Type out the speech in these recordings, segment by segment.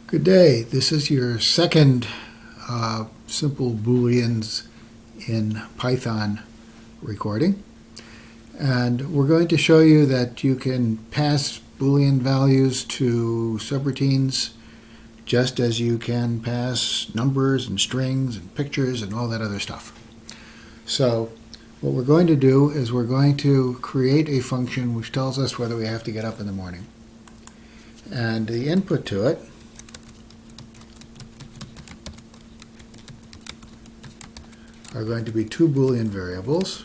Good day. This is your second simple booleans in Python recording. And we're going to show you that you can pass boolean values to subroutines just as you can pass numbers and strings and pictures and all that other stuff. So what we're going to do is we're going to create a function which tells us whether we have to get up in the morning. And the input to it are going to be two Boolean variables.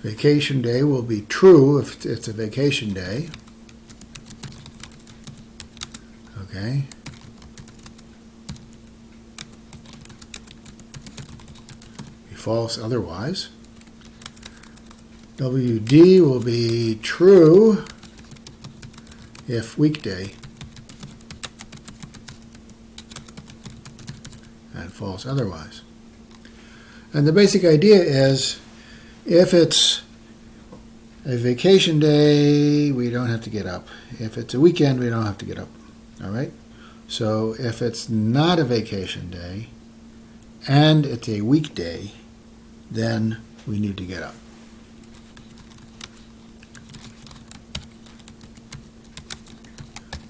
Vacation day will be true if it's a vacation day. Okay. Be false otherwise. WD will be true if weekday, and false otherwise. And the basic idea is if it's a vacation day, we don't have to get up. If it's a weekend, we don't have to get up. All right? So if it's not a vacation day and it's a weekday, then we need to get up.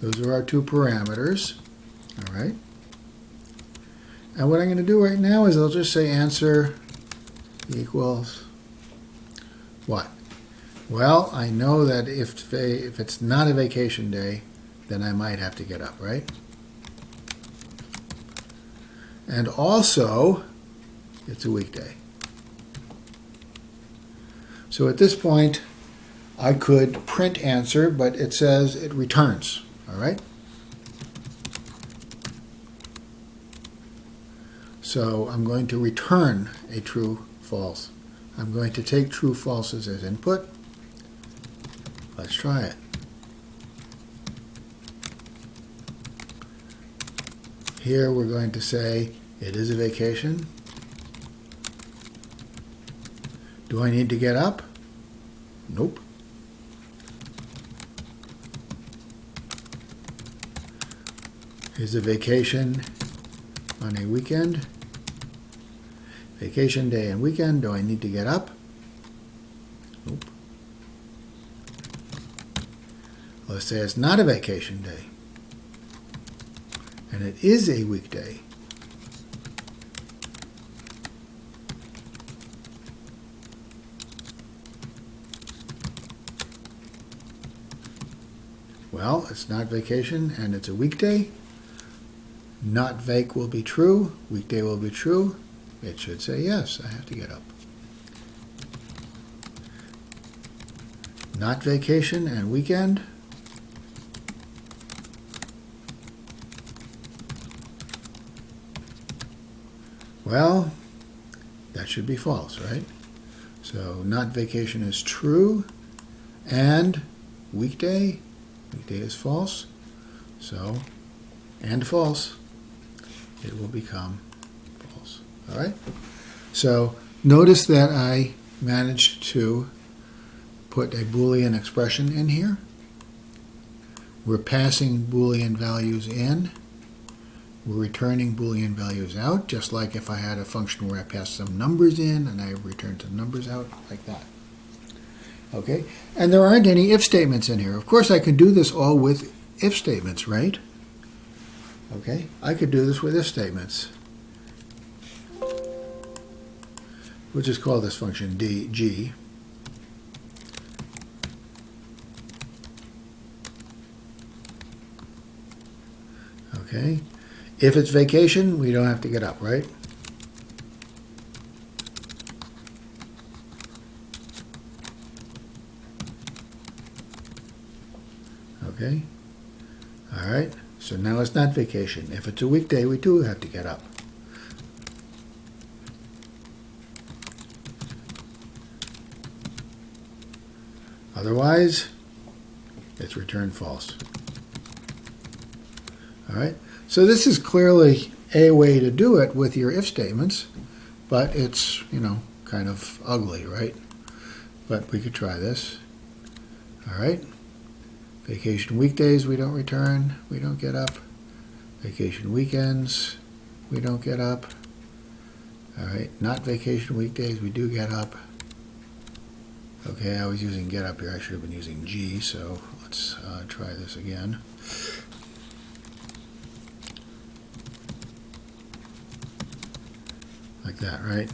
Those are our two parameters. All right? And what I'm going to do right now is I'll just say answer equals what? Well, I know that if it's not a vacation day, then I might have to get up, right? And also, it's a weekday. So at this point, I could print answer, but it says it returns, all right? So I'm going to return a true, false. I'm going to take true, falses as input. Let's try it. Here we're going to say it is a vacation. Do I need to get up? Nope. Is a vacation on a weekend? Vacation day and weekend, do I need to get up? Nope. Let's say it's not a vacation day, and it is a weekday. Well, it's not vacation, and it's a weekday. Not vac will be true, weekday will be true. It should say yes, I have to get up. Not vacation and weekend. Well, that should be false, right? So not vacation is true, and weekday is false. So, and false, it will become false. All right? So notice that I managed to put a Boolean expression in here. We're passing Boolean values in. We're returning Boolean values out, just like if I had a function where I passed some numbers in and I returned some numbers out, like that. Okay? And there aren't any if statements in here. Of course, I could do this all with if statements, right? Okay? I could do this with if statements. We'll just call this function g. Okay? If it's vacation, we don't have to get up, right? Okay? All right? So now it's not vacation. If it's a weekday, we do have to get up. Otherwise, it's returned false. All right? So this is clearly a way to do it with your if statements, but it's, kind of ugly, right? But we could try this. All right. Vacation weekdays we don't return, we don't get up. Vacation weekends we don't get up. All right, not vacation weekdays we do get up. Okay, I was using get up here. I should have been using G, so let's try this again. Like that, right?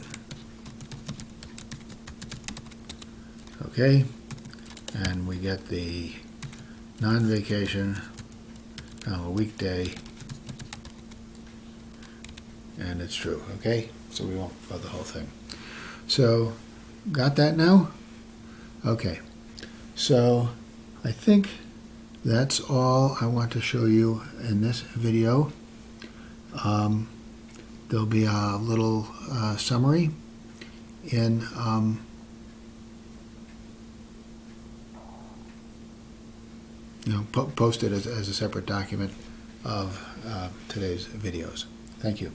Okay, and we get the non-vacation, a weekday, and it's true, okay? So we won't go the whole thing. So, got that now? Okay, so I think that's all I want to show you in this video. There'll be a little summary in posted as a separate document of today's videos. Thank you.